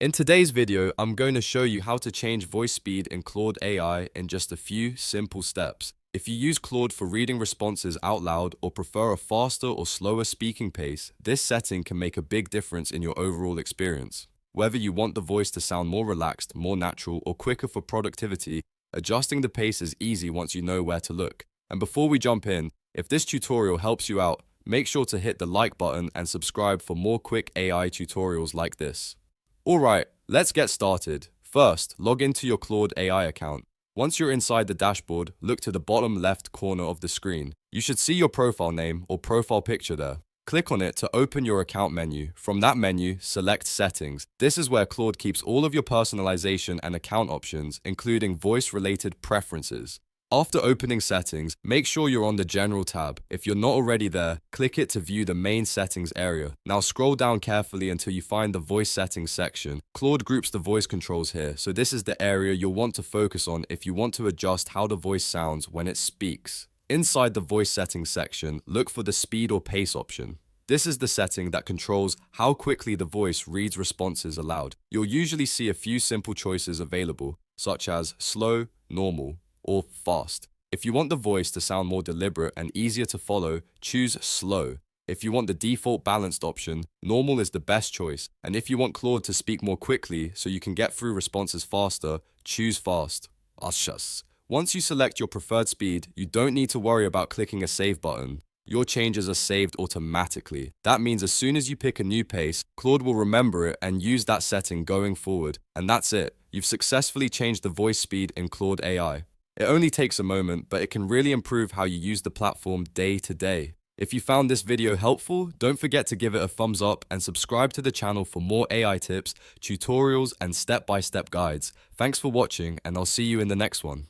In today's video, I'm going to show you how to change voice speed in Claude AI in just a few simple steps. If you use Claude for reading responses out loud or prefer a faster or slower speaking pace, this setting can make a big difference in your overall experience. Whether you want the voice to sound more relaxed, more natural, or quicker for productivity, adjusting the pace is easy once you know where to look. And before we jump in, if this tutorial helps you out, make sure to hit the like button and subscribe for more quick AI tutorials like this. Alright, let's get started. First, log into your Claude AI account. Once you're inside the dashboard, look to the bottom left corner of the screen. You should see your profile name or profile picture there. Click on it to open your account menu. From that menu, select Settings. This is where Claude keeps all of your personalization and account options, including voice-related preferences. After opening Settings, make sure you're on the General tab. If you're not already there, click it to view the main settings area. Now scroll down carefully until you find the voice settings section. Claude groups the voice controls here, so this is the area you'll want to focus on if you want to adjust how the voice sounds when it speaks. Inside the voice settings section, look for the speed or pace option. This is the setting that controls how quickly the voice reads responses aloud. You'll usually see a few simple choices available, such as slow, normal, or fast. If you want the voice to sound more deliberate and easier to follow, choose slow. If you want the default balanced option, normal is the best choice. And if you want Claude to speak more quickly so you can get through responses faster, choose fast. Ashas. Once you select your preferred speed, you don't need to worry about clicking a save button. Your changes are saved automatically. That means as soon as you pick a new pace, Claude will remember it and use that setting going forward. And that's it. You've successfully changed the voice speed in Claude AI. It only takes a moment, but it can really improve how you use the platform day to day. If you found this video helpful, don't forget to give it a thumbs up and subscribe to the channel for more AI tips, tutorials, and step-by-step guides. Thanks for watching, and I'll see you in the next one.